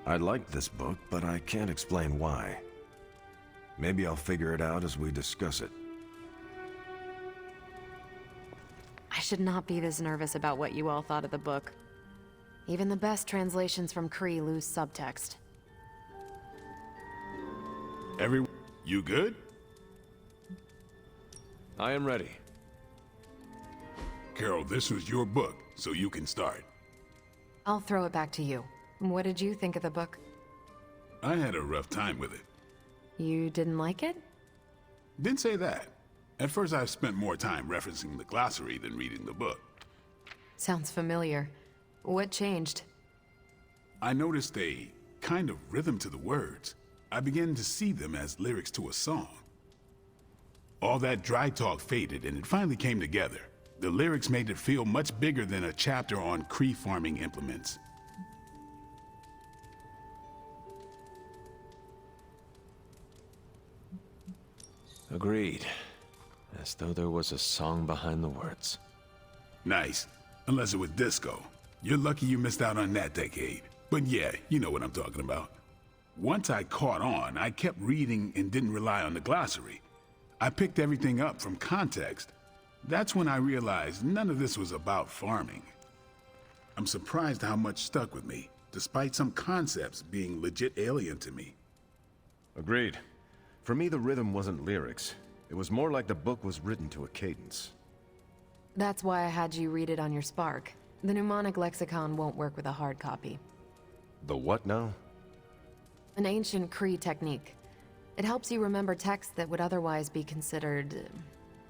I like this book, but I can't explain why. Maybe I'll figure it out as we discuss it. I should not be this nervous about what you all thought of the book. Even the best translations from Kree lose subtext. You good? I am ready. Carol, this was your book, so you can start. I'll throw it back to you. What did you think of the book? I had a rough time with it. You didn't like it? Didn't say that. At first I spent more time referencing the glossary than reading the book. Sounds familiar. What changed? I noticed a kind of rhythm to the words. I began to see them as lyrics to a song. All that dry talk faded and it finally came together. The lyrics made it feel much bigger than a chapter on Kree farming implements. Agreed. As though there was a song behind the words. Nice. Unless it was disco. You're lucky you missed out on that decade. But yeah, you know what I'm talking about. Once I caught on, I kept reading and didn't rely on the glossary. I picked everything up from context. That's when I realized none of this was about farming. I'm surprised how much stuck with me, despite some concepts being legit alien to me. Agreed. For me, the rhythm wasn't lyrics. It was more like the book was written to a cadence. That's why I had you read it on your Spark. The mnemonic lexicon won't work with a hard copy. The what now? An ancient Kree technique. It helps you remember texts that would otherwise be considered...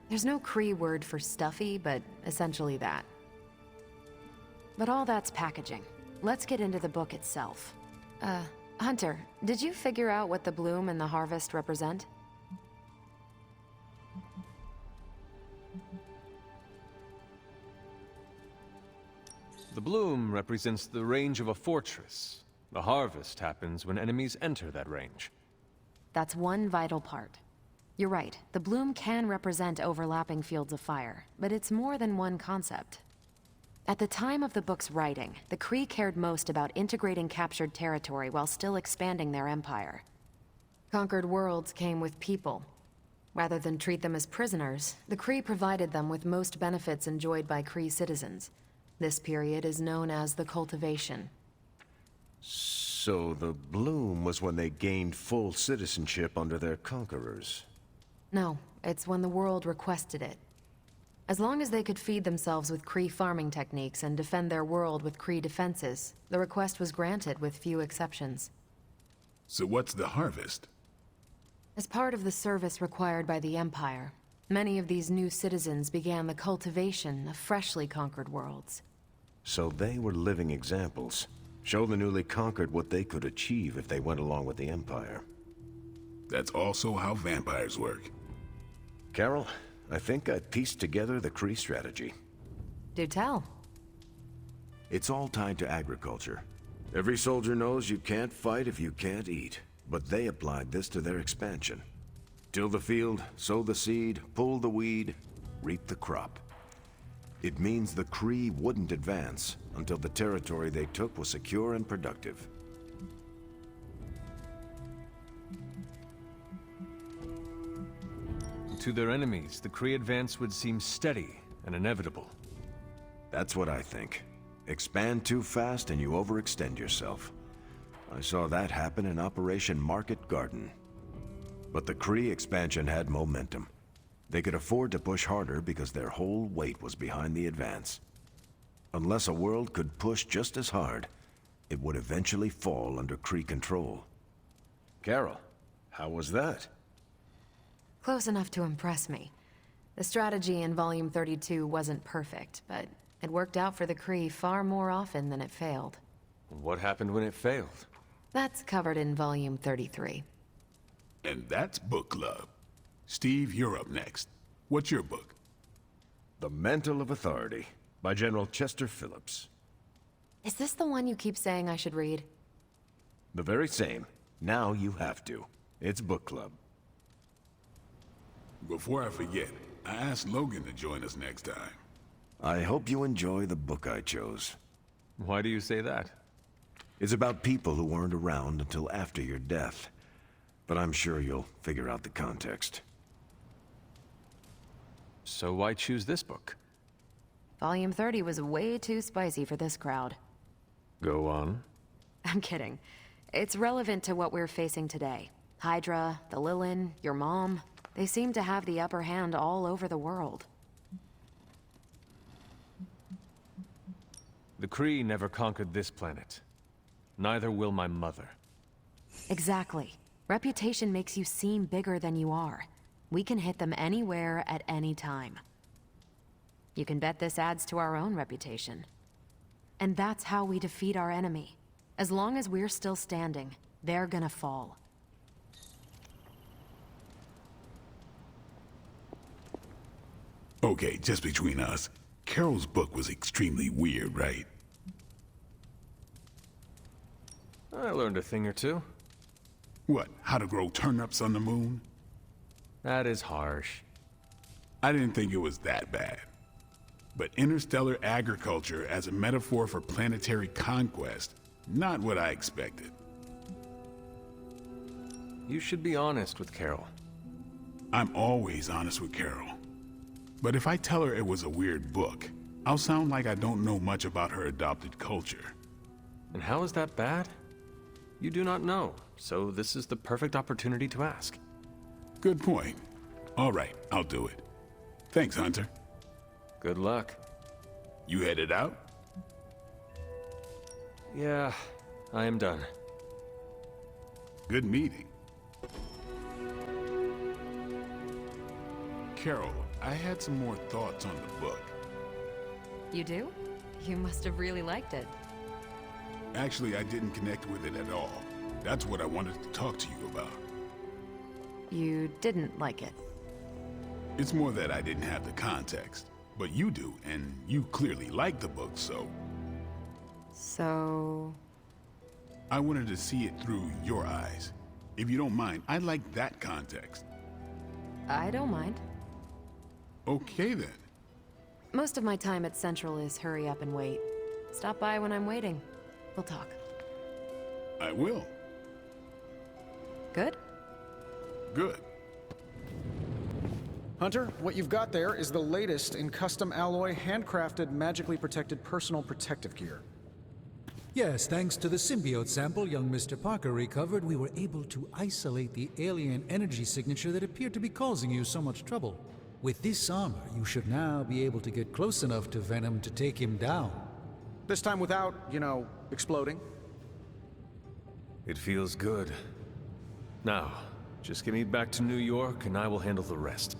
There's no Kree word for stuffy, but essentially that. But all that's packaging. Let's get into the book itself. Hunter, did you figure out what the bloom and the harvest represent? The bloom represents the range of a fortress. The harvest happens when enemies enter that range. That's one vital part. You're right, the bloom can represent overlapping fields of fire, but it's more than one concept. At the time of the book's writing, the Kree cared most about integrating captured territory while still expanding their empire. Conquered worlds came with people. Rather than treat them as prisoners, the Kree provided them with most benefits enjoyed by Kree citizens. This period is known as the Cultivation. So the bloom was when they gained full citizenship under their conquerors. No, it's when the world requested it. As long as they could feed themselves with Kree farming techniques and defend their world with Kree defenses, the request was granted with few exceptions. So what's the harvest? As part of the service required by the Empire, many of these new citizens began the cultivation of freshly conquered worlds. So they were living examples. Show the newly conquered what they could achieve if they went along with the Empire. That's also how vampires work. Carol, I think I pieced together the Kree strategy. Do tell. It's all tied to agriculture. Every soldier knows you can't fight if you can't eat, but they applied this to their expansion. Till the field, sow the seed, pull the weed, reap the crop. It means the Kree wouldn't advance until the territory they took was secure and productive. To their enemies, the Kree advance would seem steady and inevitable. That's what I think. Expand too fast and you overextend yourself. I saw that happen in Operation Market Garden. But the Kree expansion had momentum. They could afford to push harder because their whole weight was behind the advance. Unless a world could push just as hard, it would eventually fall under Kree control. Carol, how was that? Close enough to impress me. The strategy in Volume 32 wasn't perfect, but it worked out for the Kree far more often than it failed. What happened when it failed? That's covered in Volume 33. And that's book club. Steve, you're up next. What's your book? The Mantle of Authority, by General Chester Phillips. Is this the one you keep saying I should read? The very same. Now you have to. It's book club. Before I forget, I asked Logan to join us next time. I hope you enjoy the book I chose. Why do you say that? It's about people who weren't around until after your death. But I'm sure you'll figure out the context. So why choose this book? Volume 30 was way too spicy for this crowd. Go on. I'm kidding. It's relevant to what we're facing today. Hydra, the Lilin, your mom, they seem to have the upper hand all over the world. The Kree never conquered this planet. Neither will my mother. Exactly. Reputation makes you seem bigger than you are. We can hit them anywhere at any time. You can bet this adds to our own reputation. And that's how we defeat our enemy. As long as we're still standing, they're gonna fall. Okay, just between us. Carol's book was extremely weird, right? I learned a thing or two. What, how to grow turnips on the moon? That is harsh. I didn't think it was that bad. But interstellar agriculture as a metaphor for planetary conquest, not what I expected. You should be honest with Carol. I'm always honest with Carol. But if I tell her it was a weird book, I'll sound like I don't know much about her adopted culture. And how is that bad? You do not know, so this is the perfect opportunity to ask. Good point. All right, I'll do it. Thanks, Hunter. Good luck. You headed out? Yeah, I am done. Good meeting. Carol, I had some more thoughts on the book. You do? You must have really liked it. Actually, I didn't connect with it at all. That's what I wanted to talk to you about. You didn't like it. It's more that I didn't have the context. But you do, and you clearly like the book, so... So... I wanted to see it through your eyes. If you don't mind, I'd like that context. I don't mind. Okay, then. Most of my time at Central is hurry up and wait. Stop by when I'm waiting. We'll talk. I will. Good? Good. Hunter, what you've got there is the latest in custom alloy, handcrafted, magically protected personal protective gear. Yes, thanks to the symbiote sample young Mr. Parker recovered, we were able to isolate the alien energy signature that appeared to be causing you so much trouble. With this armor, you should now be able to get close enough to Venom to take him down. This time without, exploding. It feels good. Now, just get me back to New York and I will handle the rest.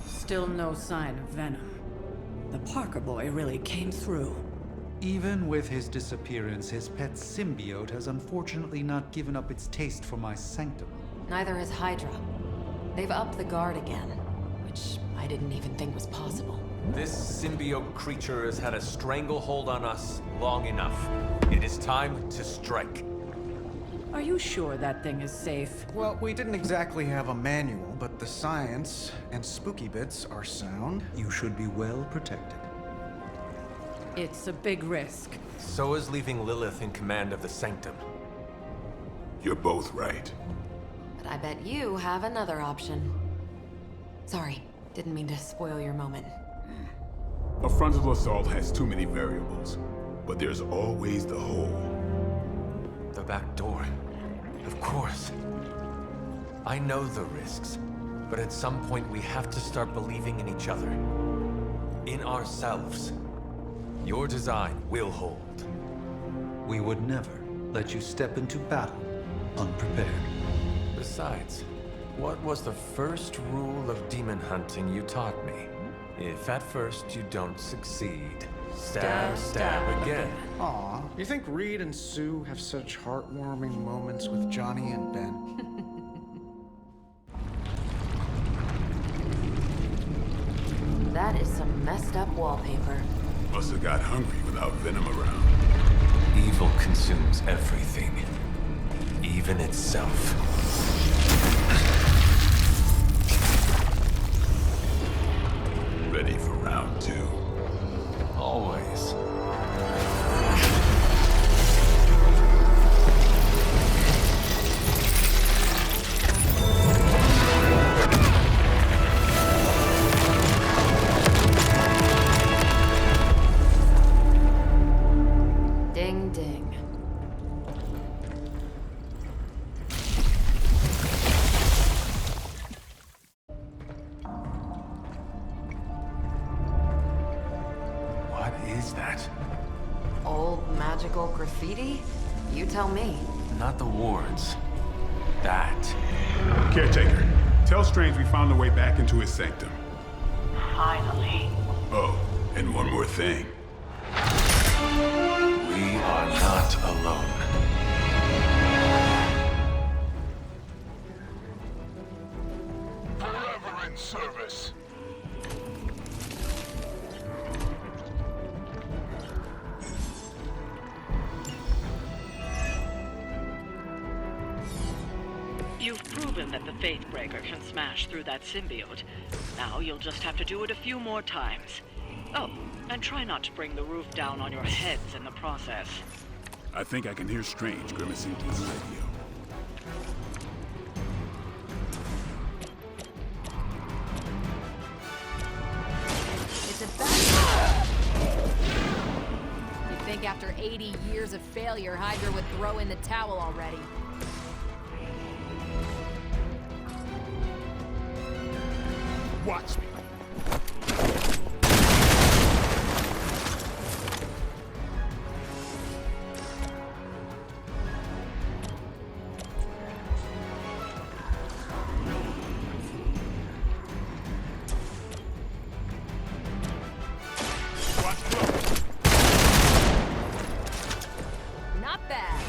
Still no sign of Venom. The Parker boy really came through. Even with his disappearance, his pet symbiote has unfortunately not given up its taste for my sanctum. Neither has Hydra. They've upped the guard again, which I didn't even think was possible. This symbiote creature has had a stranglehold on us long enough. It is time to strike. Are you sure that thing is safe? Well, we didn't exactly have a manual, but the science and spooky bits are sound. You should be well protected. It's a big risk. So is leaving Lilith in command of the Sanctum. You're both right. But I bet you have another option. Sorry, didn't mean to spoil your moment. A frontal assault has too many variables, but there's always the hole. The back door. Of course. I know the risks, but at some point we have to start believing in each other. In ourselves. Your design will hold. We would never let you step into battle unprepared. Besides, what was the first rule of demon hunting you taught me? If at first you don't succeed, stab, stab again. Aw, you think Reed and Sue have such heartwarming moments with Johnny and Ben? That is some messed up wallpaper. Must have got hungry without Venom around. Evil consumes everything, even itself. Ready for round two? Always. is that? Old magical graffiti? You tell me. Not the wards. That. Caretaker, tell Strange we found a way back into his sanctum. Finally. Oh, and one more thing. We are not alone. Forever in service. You've proven that the Faithbreaker can smash through that symbiote. Now you'll just have to do it a few more times. Oh, and try not to bring the roof down on your heads in the process. I think I can hear Strange grimacing through the radio. It's a bad. You'd think after 80 years of failure, Hydra would throw in the towel already. Watch me. Not bad.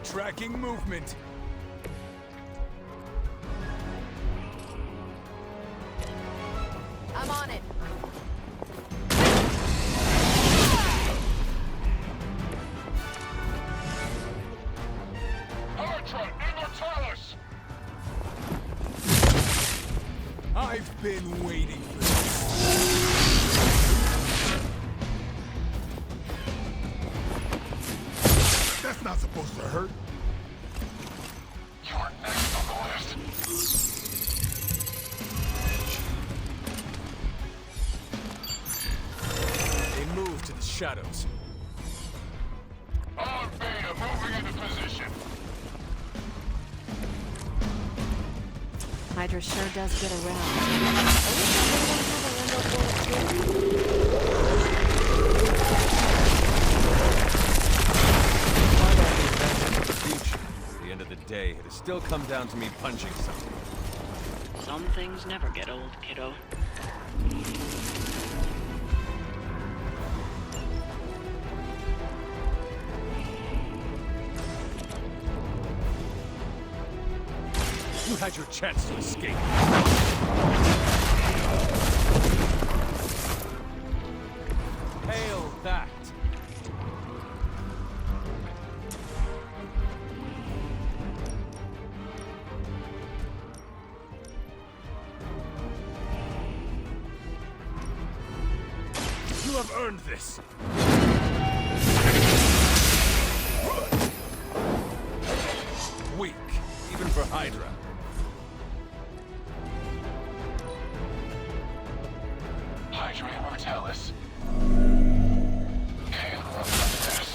Tracking movement. I'm on it. I've been waiting for this. That's not supposed to hurt. You're next on the list. They move to the shadows. On Beta, moving into position. Hydra sure does get around. I wish I didn't have a window for it too. At the end of the day, it'll still come down to me punching something. Some things never get old, kiddo. You had your chance to escape. Hail that! You have earned this! Weak, even for Hydra. Hydra Immortalis. Hail of this.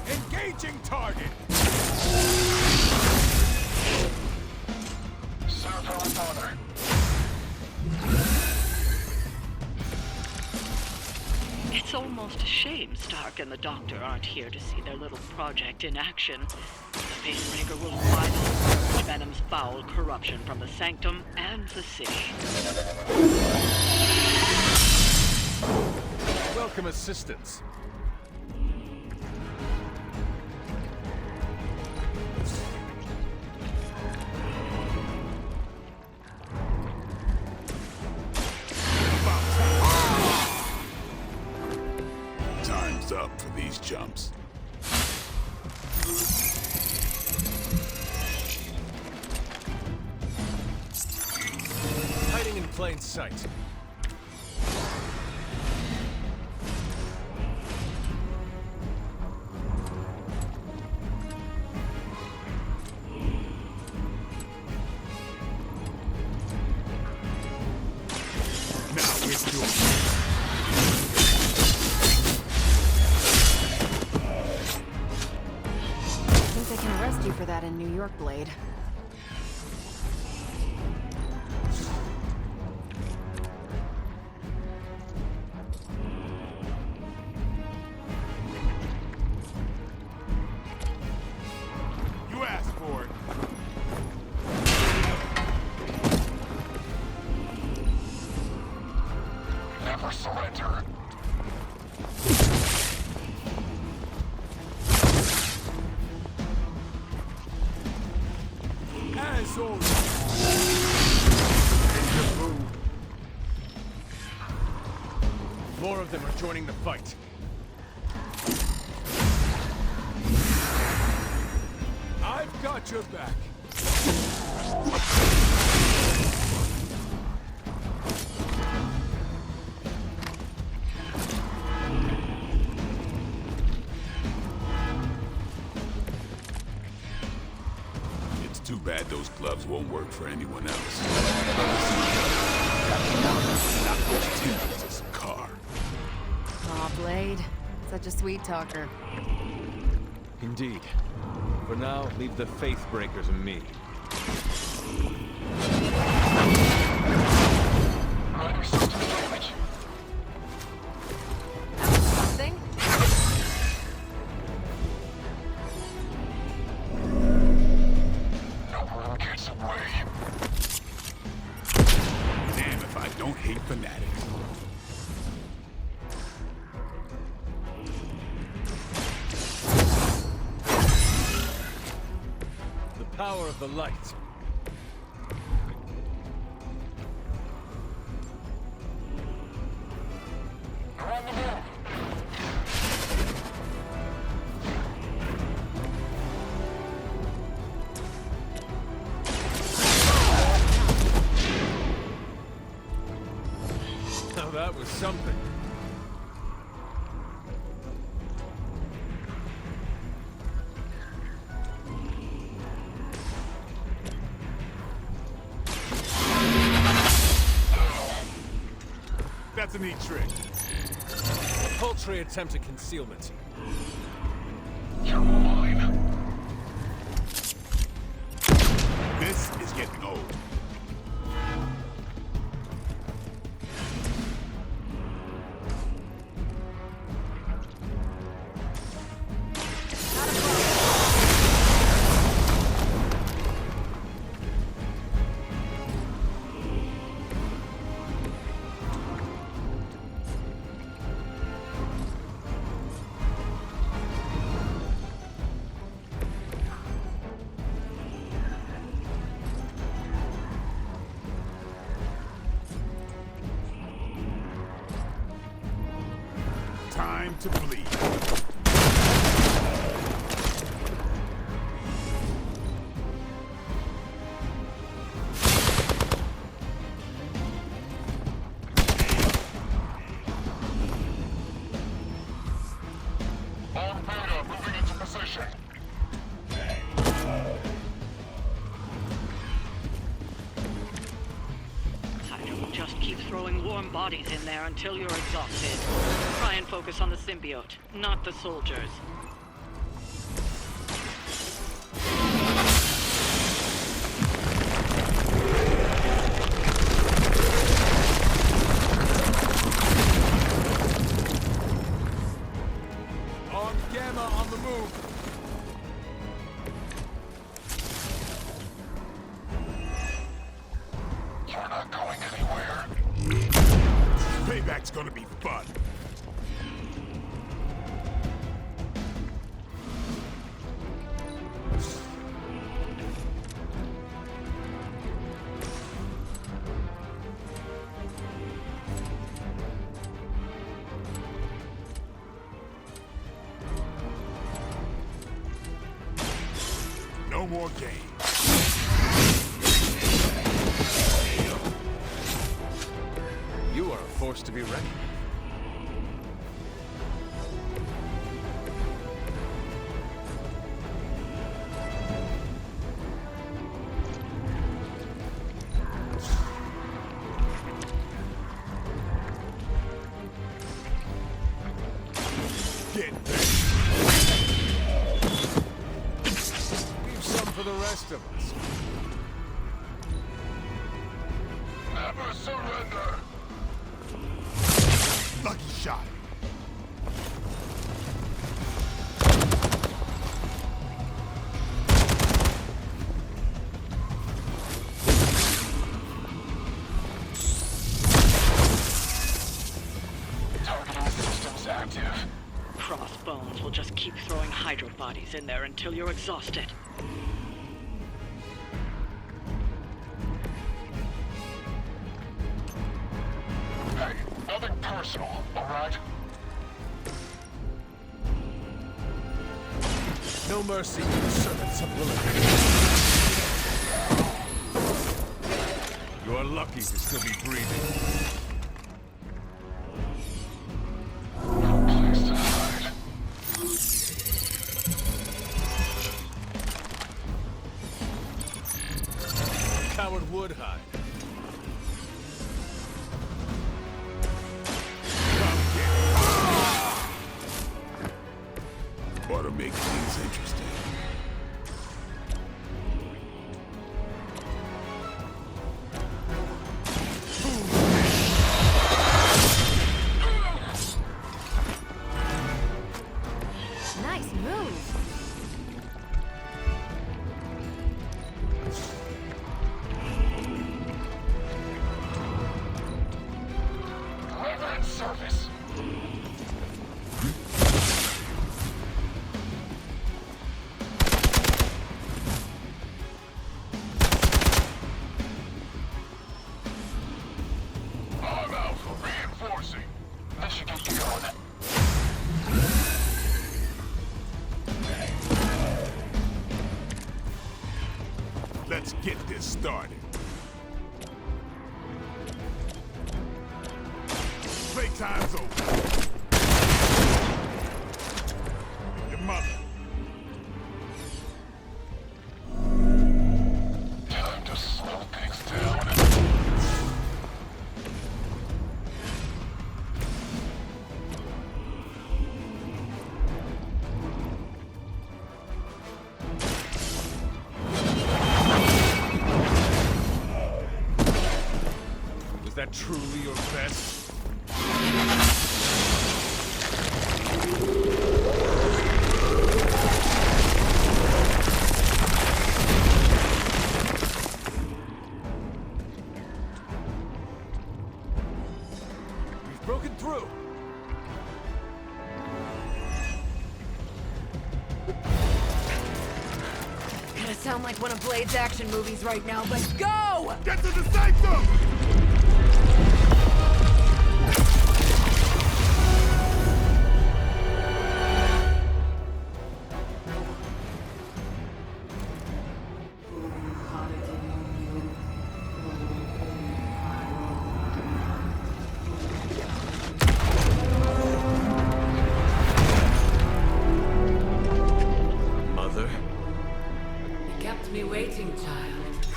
Engaging target! Serve her with honor. It's almost a shame Stark and the Doctor aren't here to see their little project in action. The Faithbreaker will finally purge Venom's foul corruption from the Sanctum and the city. Welcome assistance. Time's up for these jumps. Hiding in plain sight. that in New York, Blade. You asked for it. Never surrender. As always. More of them are joining the fight. I've got your back. It's too bad those gloves won't work for anyone else. Not much to this car. Aw, Blade. Such a sweet talker. Indeed. For now, leave the Faith Breakers and me. Minor system damage. Something? No one gets away. Damn if I don't hate fanatics. The power of the light. You're on the move. Now that was something. That's a neat trick. A paltry attempt at concealment. You're mine. This is getting old. Time to bleed. On Beta, moving into position. Hydra will just keep throwing warm bodies in there until you're exhausted. Try and focus on the symbiote, not the soldiers. On Gamma on the move. You're not going anywhere. Payback's gonna be fun. No more games. You are a force to be reckoned with. Get ready. We've some rest of us. Never surrender! Lucky shot. Targeting systems active. Crossbones will just keep throwing Hydra bodies in there until you're exhausted. Hey, nothing personal, alright? No mercy to the servants of Lilith. You are lucky to still be breathing. No place to hide. Coward would hide. Ought to make things interesting. Nice move. Deliver in service. I'm out for reinforcing. This should get you going. Let's get this started. Playtime's over. Your mother. Time to slow things down. Was that truly your best? We've broken through. Gonna sound like one of Blade's action movies right now, but go! Get to the sanctum! Mother, You kept me waiting, child.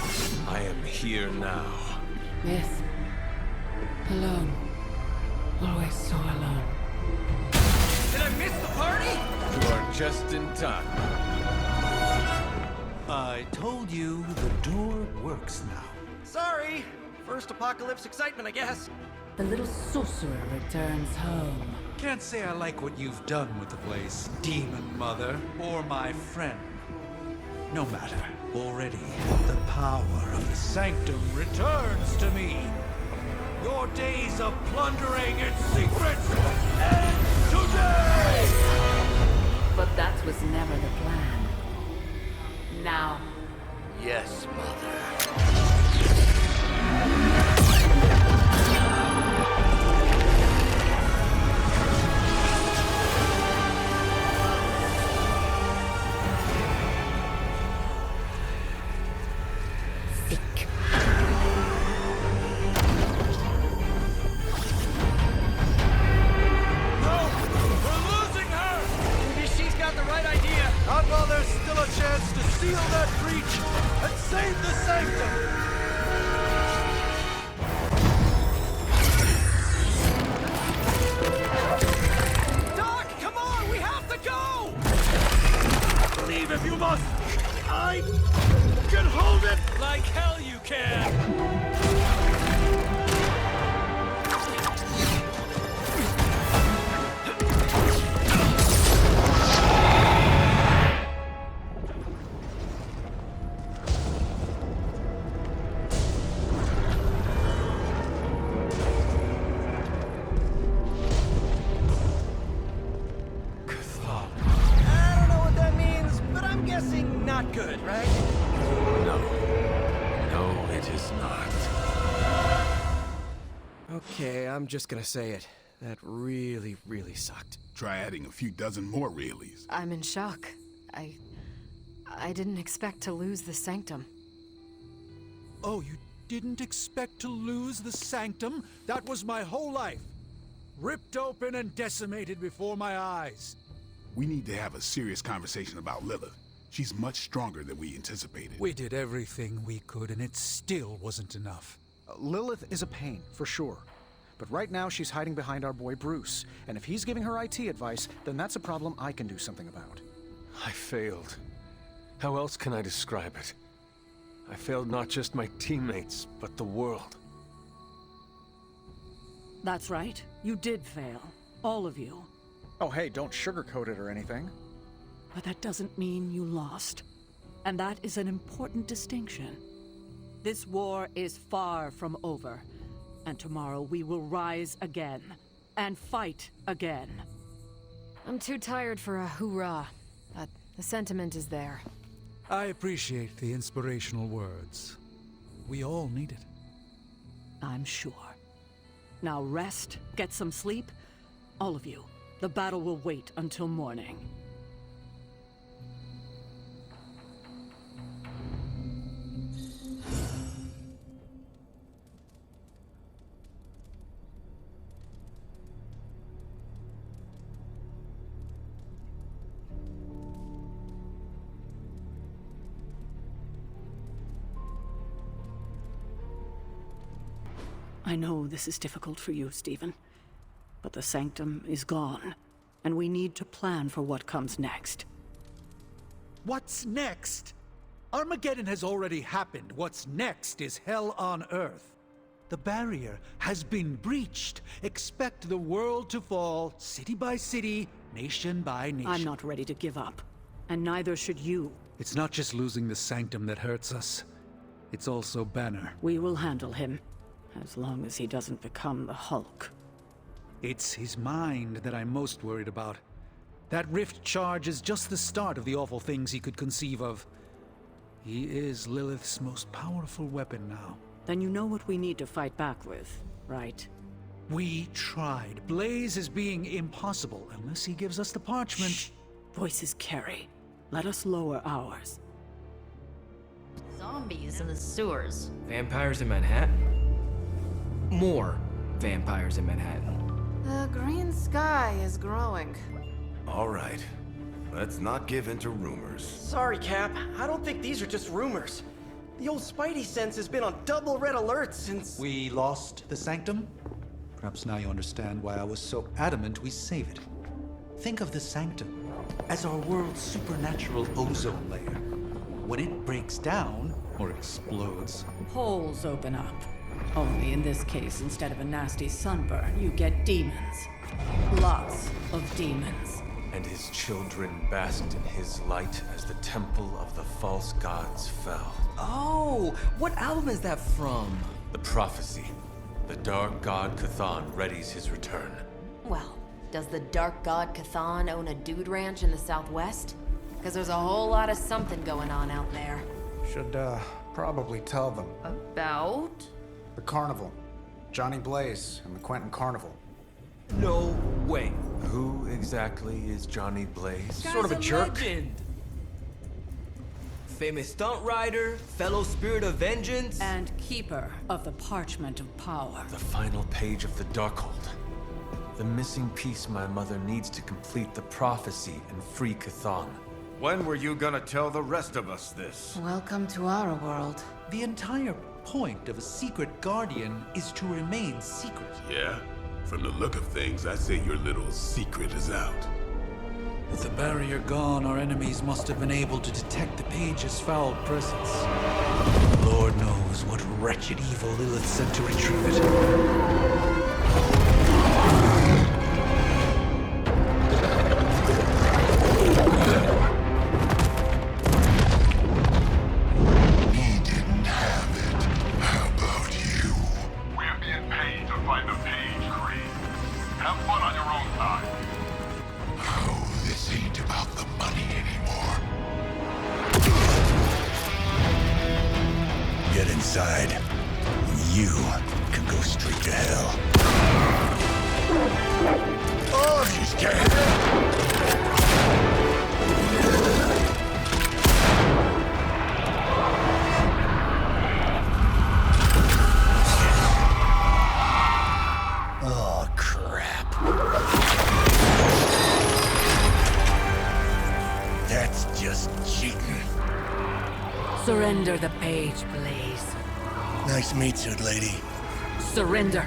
I am here now. Yes. Alone. Always so alone. Did I miss the party? You are just in time. I told you the door works now. Sorry! First apocalypse excitement, I guess. The little sorcerer returns home. Can't say I like what you've done with the place, Demon Mother, or my friend. No matter. Already, the power of the Sanctum returns to me. Your days of plundering its secrets end today! But that was never the plan. Now, Yes, Mother. Maybe she's got the right idea. Not while there's still a chance to seal that breach and save the Sanctum! Doc, come on! We have to go! Leave if you must! I I can hold it! Like hell you can! I don't know what that means, but I'm guessing not good, right? No. No, it is not. Okay, I'm just gonna say it. That really, really sucked. Try adding a few dozen more realies. I'm in shock. I didn't expect to lose the Sanctum. Oh, you didn't expect to lose the Sanctum? That was my whole life. Ripped open and decimated before my eyes. We need to have a serious conversation about Lilith. She's much stronger than we anticipated. We did everything we could, and it still wasn't enough. Lilith is a pain, for sure. But right now, she's hiding behind our boy Bruce. And if he's giving her IT advice, then that's a problem I can do something about. I failed. How else can I describe it? I failed not just my teammates, but the world. That's right. You did fail. All of you. Oh, hey, don't sugarcoat it or anything. But that doesn't mean you lost. And that is an important distinction. This war is far from over. And tomorrow we will rise again. And fight again. I'm too tired for a hoorah, but the sentiment is there. I appreciate the inspirational words. We all need it. I'm sure. Now rest, get some sleep. All of you. The battle will wait until morning. I know this is difficult for you, Stephen. But the Sanctum is gone, and we need to plan for what comes next. What's next? Armageddon has already happened. What's next is hell on Earth. The barrier has been breached. Expect the world to fall, city by city, nation by nation. I'm not ready to give up, and neither should you. It's not just losing the Sanctum that hurts us. It's also Banner. We will handle him, as long as he doesn't become the Hulk. It's his mind that I'm most worried about. That rift charge is just the start of the awful things he could conceive of. He is Lilith's most powerful weapon now. Then you know what we need to fight back with, right? We tried. Blaze is being impossible unless he gives us the parchment. Shh. Voices carry. Let us lower ours. Zombies in the sewers. Vampires in Manhattan? More vampires in Manhattan. The green sky is growing. All right. Let's not give in to rumors. Sorry, Cap. I don't think these are just rumors. The old Spidey sense has been on double red alert since... We lost the Sanctum? Perhaps now you understand why I was so adamant we save it. Think of the Sanctum as our world's supernatural ozone layer. When it breaks down, or explodes... Holes open up. Only in this case, instead of a nasty sunburn, you get demons. Lots of demons. And his children basked in his light as the temple of the false gods fell. Oh, what album is that from? The prophecy. The dark god Cthon readies his return. Well, does the Dark God Cthon own a dude ranch in the Southwest? Because there's a whole lot of something going on out there. Should, probably tell them. About? The carnival. Johnny Blaze and the Quentin Carnival. No way. Who exactly is Johnny Blaze? Sort of a jerk. Legend. Famous stunt rider, fellow spirit of vengeance, And keeper of the Parchment of Power. The final page of the Darkhold. The missing piece my mother needs to complete the prophecy and free Cthon. When were you gonna tell the rest of us this? Welcome to our world. The entire point of a secret guardian is to remain secret. Yeah? From the look of things, I say your little secret is out. With the barrier gone, our enemies must have been able to detect the page's foul presence. Lord knows what wretched evil Lilith sent to retrieve it. Inside, you can go straight to hell. Oh, she's dead! Oh, crap. That's just cheating. Surrender the page, please. Nice meat suit, lady. Surrender,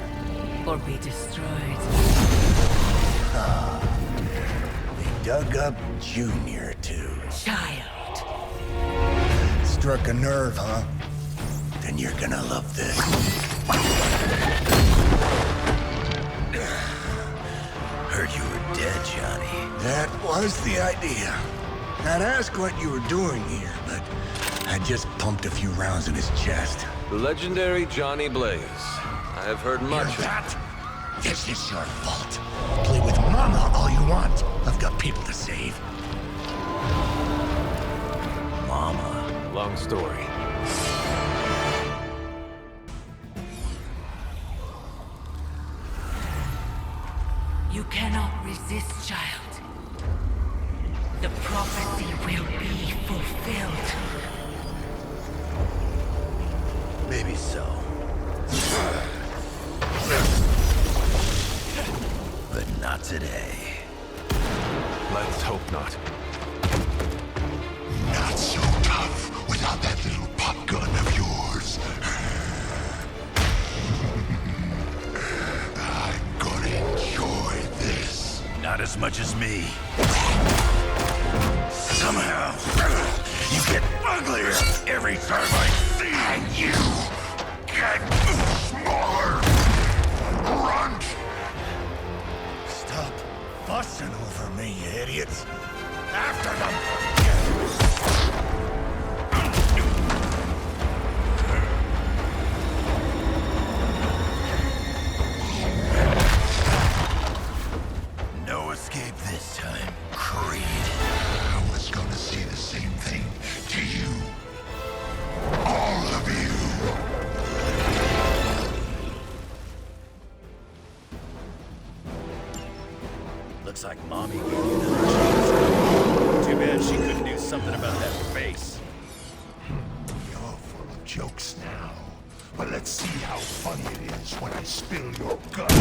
or be destroyed. They dug up Junior, too. Child. Struck a nerve, huh? Then you're gonna love this. Heard you were dead, Johnny. That was the idea. I'd ask what you were doing here, but I just pumped a few rounds in his chest. The legendary Johnny Blaze. I have heard much of that. This is your fault. Play with Mama all you want. I've got people to save. Mama. Long story. You cannot resist, child. The prophecy will be fulfilled. Maybe so. But not today. Let's hope not. Not so tough without that little pop gun of yours. I'm gonna enjoy this. Not as much as me. Somehow, you get uglier every time I see you. And you get smaller. Grunt! Stop fussing over me, you idiots. After them! No escape this time, Creed. I was gonna say the same thing to you. All of you. Looks like Mommy gave you another chance. Too bad she couldn't do something about that face. You're full of jokes now. But let's see how funny it is when I spill your guts.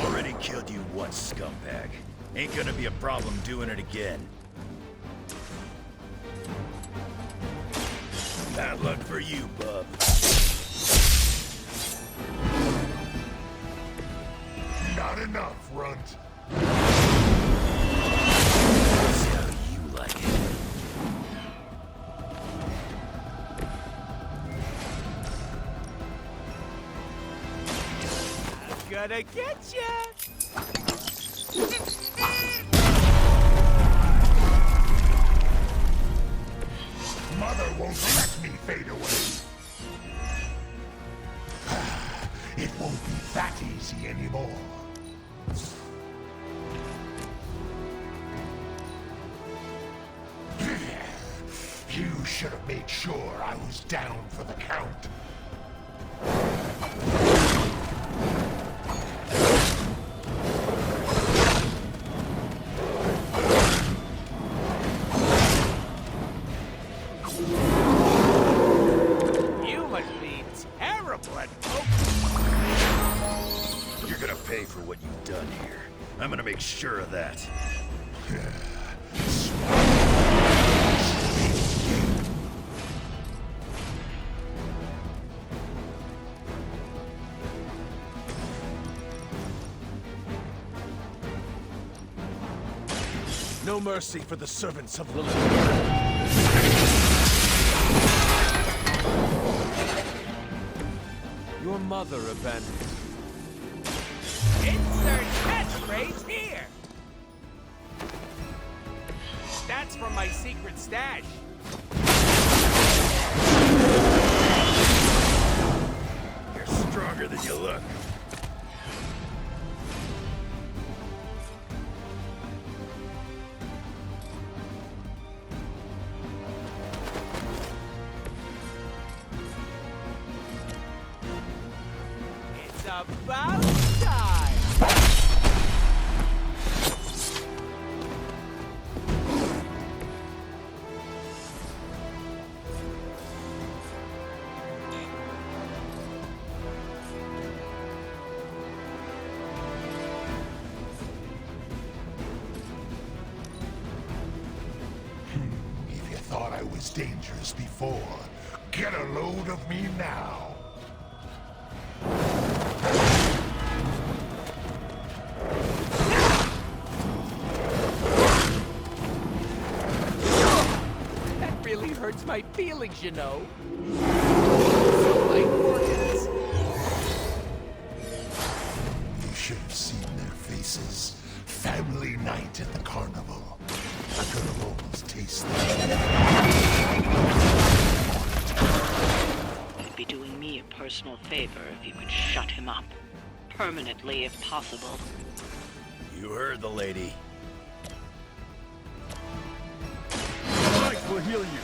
Already killed you once, scumbag. Ain't gonna be a problem doing it again. Bad luck for you, bub. Not enough, Runt. See how you like it. I'm gonna get ya! Mother won't let me fade away. It won't be that easy anymore. You should have made sure I was down for the count. You must be terrible at poker. You're gonna pay for what you've done here. I'm gonna make sure of that. No mercy for the servants of Lilith. Your mother abandoned you. Insert catchphrase here! That's from my secret stash. You're stronger than you look. It's about time! If you thought I was dangerous before, get a load of me now. That really hurts my feelings, you know. My organs. You should have seen their faces. Family night at the carnival. I could have almost tasted You'd be doing me a personal favor if you could shut him up. Permanently, if possible. You heard the lady. Mike will heal you.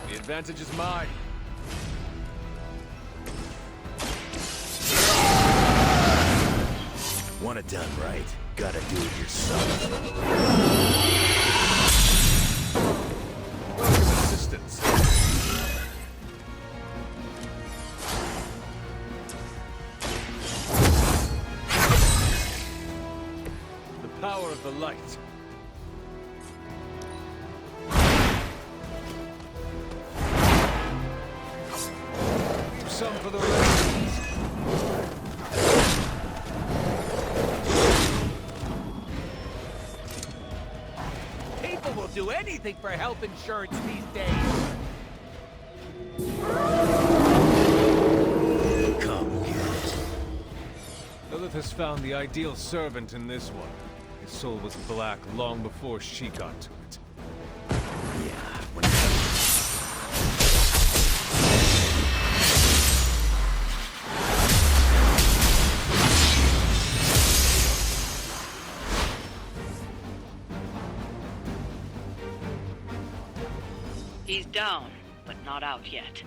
The advantage is mine. Want it done right, gotta do it yourself. Welcome assistance. The power of the light. Some for the rest. People will do anything for health insurance these days. Come get it. Lilith has found the ideal servant in this one. His soul was black long before she got to it. Yeah, when it comes He's down, but not out yet.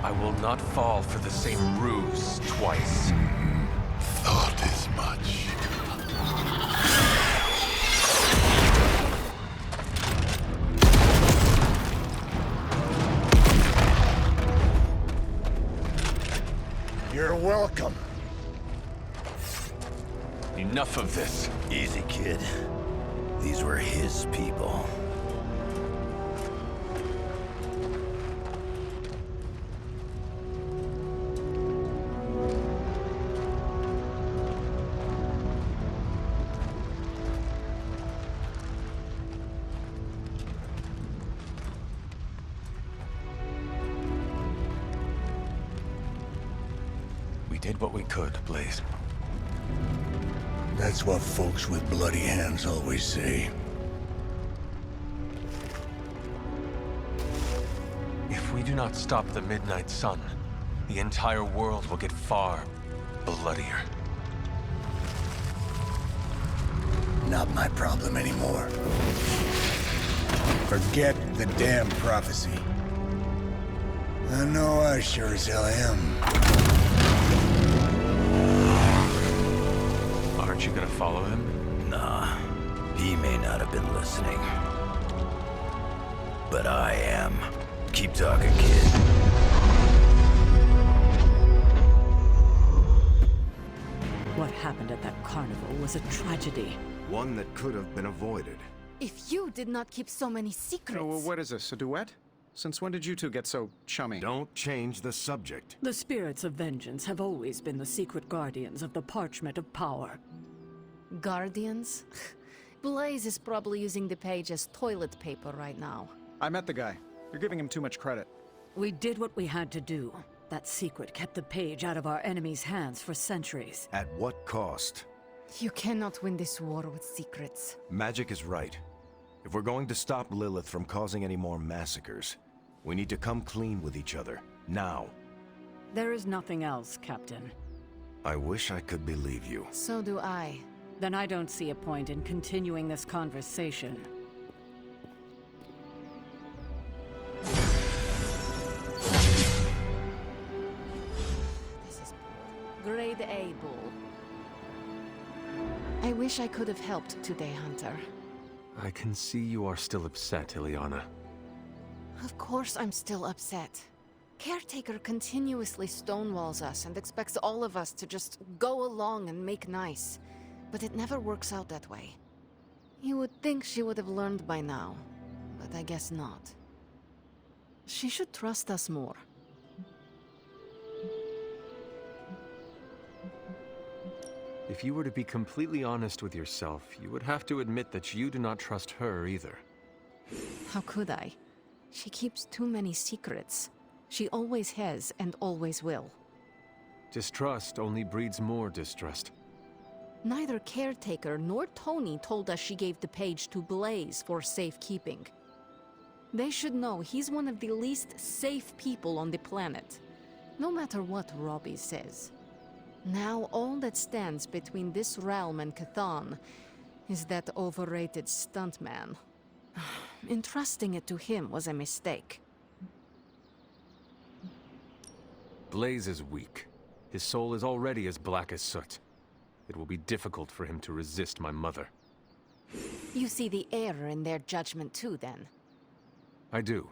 I will not fall for the same ruse twice. thought as much. You're welcome. Enough of this. Easy, kid. These were his people. We did what we could, Blaze. That's what folks with bloody hands always say. If we do not stop the Midnight Sun, the entire world will get far bloodier. Not my problem anymore. Forget the damn prophecy. I know I sure as hell am. Aren't you gonna follow him? Nah, he may not have been listening. But I am. Keep talking, kid. What happened at that carnival was a tragedy. One that could have been avoided. If you did not keep so many secrets... What is this, a duet? Since when did you two get so chummy? Don't change the subject. The spirits of vengeance have always been the secret guardians of the Parchment of Power. Guardians? Blaze is probably using the page as toilet paper right now. I met the guy. You're giving him too much credit. We did what we had to do. That secret kept the page out of our enemies' hands for centuries. At what cost? You cannot win this war with secrets. Magic is right. If we're going to stop Lilith from causing any more massacres, we need to come clean with each other. Now. There is nothing else, Captain. I wish I could believe you. So do I. Then I don't see a point in continuing this conversation. This is Grade A bull. I wish I could have helped today, Hunter. I can see you are still upset, Ileana. Of course I'm still upset. Caretaker continuously stonewalls us and expects all of us to just go along and make nice. But it never works out that way. You would think she would have learned by now, but I guess not. She should trust us more. If you were to be completely honest with yourself, you would have to admit that you do not trust her either. How could I? She keeps too many secrets. She always has and always will. Distrust only breeds more distrust. Neither Caretaker nor Tony told us she gave the page to Blaze for safekeeping. They should know he's one of the least safe people on the planet, no matter what Robbie says. Now all that stands between this realm and Cathan is that overrated stuntman. Entrusting it to him was a mistake. Blaze is weak. His soul is already as black as soot. It will be difficult for him to resist my mother. You see the error in their judgment too, then? I do.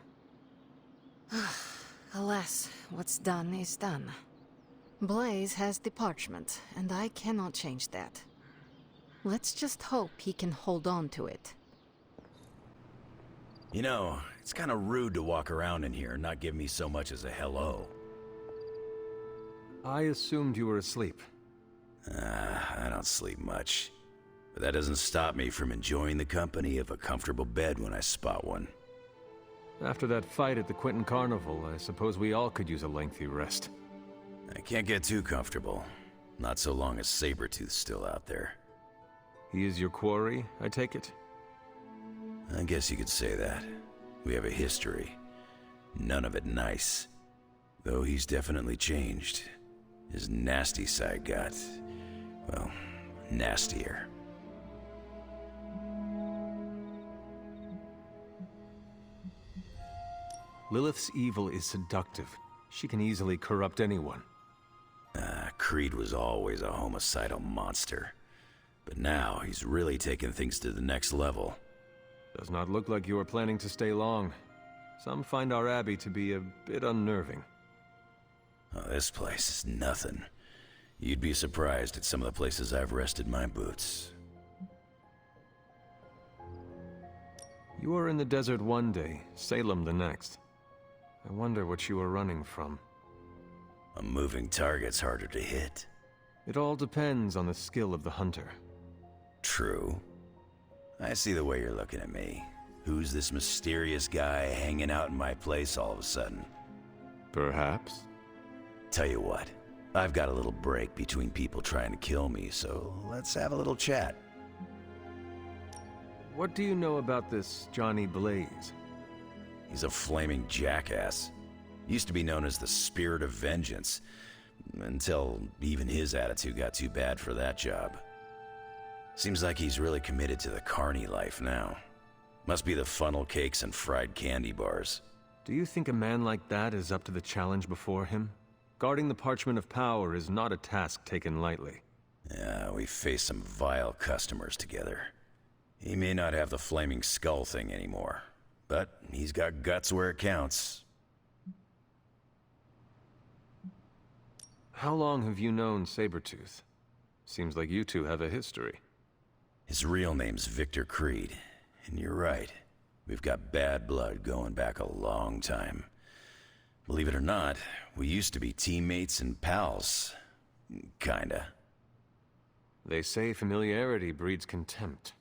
Alas, what's done is done. Blaze has the parchment, and I cannot change that. Let's just hope he can hold on to it. You know, it's kind of rude to walk around in here and not give me so much as a hello. I assumed you were asleep. I don't sleep much. But that doesn't stop me from enjoying the company of a comfortable bed when I spot one. After that fight at the Quentin Carnival, I suppose we all could use a lengthy rest. I can't get too comfortable. Not so long as Sabretooth's still out there. He is your quarry, I take it? I guess you could say that. We have a history. None of it nice. Though he's definitely changed. His nasty side got, well, nastier. Lilith's evil is seductive. She can easily corrupt anyone. Creed was always a homicidal monster. But now he's really taken things to the next level. Does not look like you are planning to stay long. Some find our abbey to be a bit unnerving. Oh, this place is nothing. You'd be surprised at some of the places I've rested my boots. You were in the desert one day, Salem the next. I wonder what you were running from. A moving target's harder to hit. It all depends on the skill of the hunter. True. I see the way you're looking at me. Who's this mysterious guy hanging out in my place all of a sudden? Perhaps. Tell you what, I've got a little break between people trying to kill me, so let's have a little chat. What do you know about this Johnny Blaze? He's a flaming jackass. Used to be known as the Spirit of Vengeance, until even his attitude got too bad for that job. Seems like he's really committed to the carny life now. Must be the funnel cakes and fried candy bars. Do you think a man like that is up to the challenge before him? Guarding the Parchment of Power is not a task taken lightly. Yeah, we faced some vile customers together. He may not have the flaming skull thing anymore, but he's got guts where it counts. How long have you known Sabretooth? Seems like you two have a history. His real name's Victor Creed, and you're right. We've got bad blood going back a long time. Believe it or not, we used to be teammates and pals. Kinda. They say familiarity breeds contempt.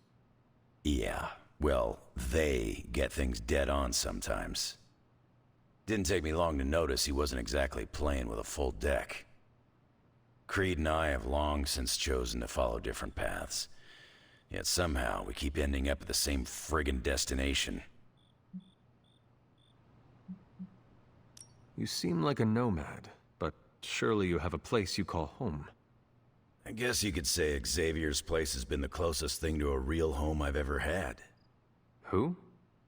Yeah, well, they get things dead on sometimes. Didn't take me long to notice he wasn't exactly playing with a full deck. Creed and I have long since chosen to follow different paths. Yet somehow we keep ending up at the same friggin' destination. You seem like a nomad, but surely you have a place you call home. I guess you could say Xavier's place has been the closest thing to a real home I've ever had. Who?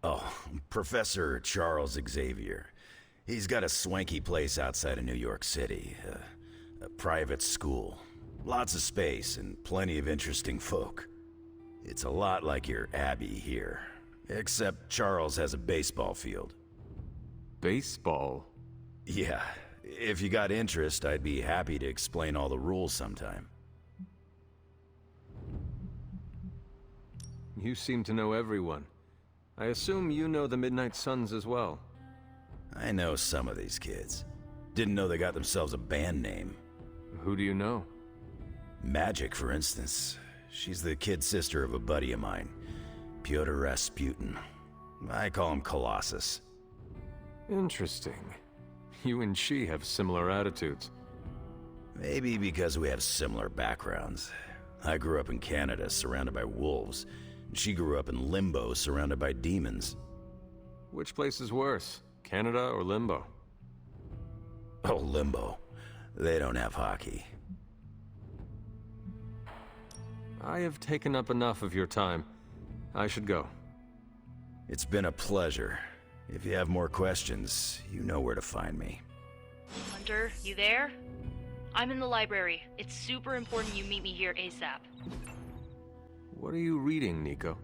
Oh, Professor Charles Xavier. He's got a swanky place outside of New York City. A private school. Lots of space and plenty of interesting folk. It's a lot like your Abbey here. Except Charles has a baseball field. Baseball? Yeah. If you got interest, I'd be happy to explain all the rules sometime. You seem to know everyone. I assume you know the Midnight Suns as well. I know some of these kids. Didn't know they got themselves a band name. Who do you know? Magic, for instance. She's the kid sister of a buddy of mine, Pyotr Rasputin. I call him Colossus. Interesting. You and she have similar attitudes. Maybe because we have similar backgrounds. I grew up in Canada, surrounded by wolves. And she grew up in Limbo, surrounded by demons. Which place is worse, Canada or Limbo? Oh, Limbo. They don't have hockey. I have taken up enough of your time. I should go. It's been a pleasure. If you have more questions, you know where to find me. Hunter, you there? I'm in the library. It's super important you meet me here ASAP. What are you reading, Nico?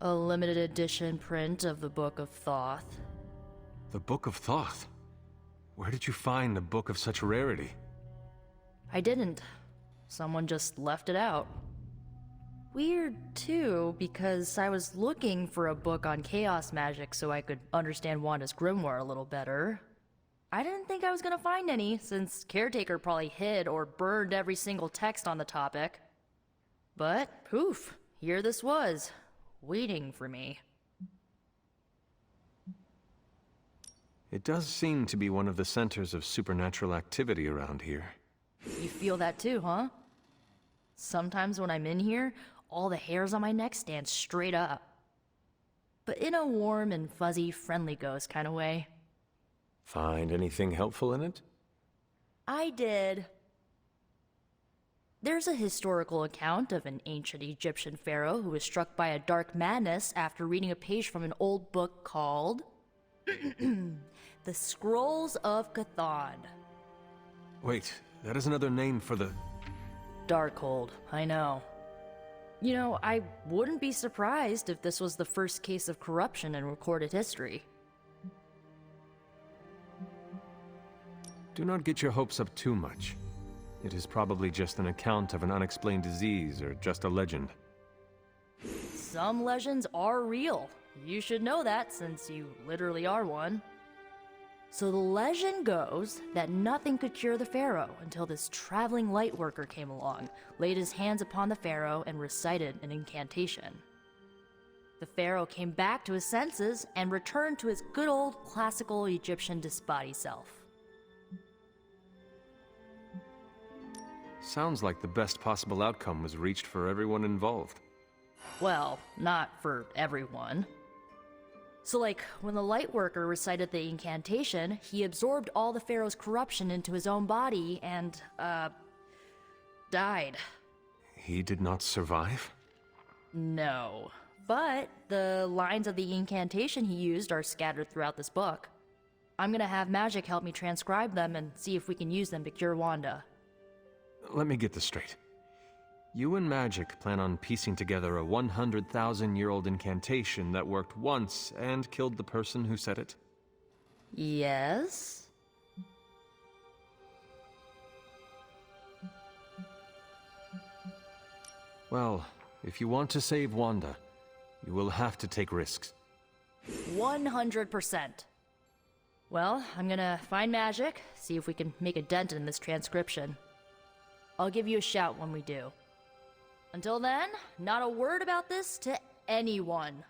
A limited edition print of the Book of Thoth. The Book of Thoth? Where did you find a book of such rarity? I didn't. Someone just left it out. Weird, too, because I was looking for a book on chaos magic so I could understand Wanda's grimoire a little better. I didn't think I was gonna find any, since Caretaker probably hid or burned every single text on the topic. But, poof, here this was, waiting for me. It does seem to be one of the centers of supernatural activity around here. You feel that too, huh? Sometimes when I'm in here, all the hairs on my neck stand straight up. But in a warm and fuzzy, friendly ghost kind of way. Find anything helpful in it? I did. There's a historical account of an ancient Egyptian pharaoh who was struck by a dark madness after reading a page from an old book called The Scrolls of Chthon. Wait, that is another name for the... Darkhold, I know. You know, I wouldn't be surprised if this was the first case of corruption in recorded history. Do not get your hopes up too much. It is probably just an account of an unexplained disease or just a legend. Some legends are real. You should know that since you literally are one. So the legend goes that nothing could cure the pharaoh until this traveling light worker came along, laid his hands upon the pharaoh, and recited an incantation. The pharaoh came back to his senses and returned to his good old classical Egyptian disbody self. Sounds like the best possible outcome was reached for everyone involved. Well, not for everyone. So like, when the Lightworker recited the incantation, he absorbed all the Pharaoh's corruption into his own body and, died. He did not survive? No. But the lines of the incantation he used are scattered throughout this book. I'm gonna have Magic help me transcribe them and see if we can use them to cure Wanda. Let me get this straight. You and Magic plan on piecing together a 100,000-year-old incantation that worked once and killed the person who said it? Yes? Well, if you want to save Wanda, you will have to take risks. 100%. Well, I'm gonna find magic, see if we can make a dent in this transcription. I'll give you a shout when we do. Until then, not a word about this to anyone.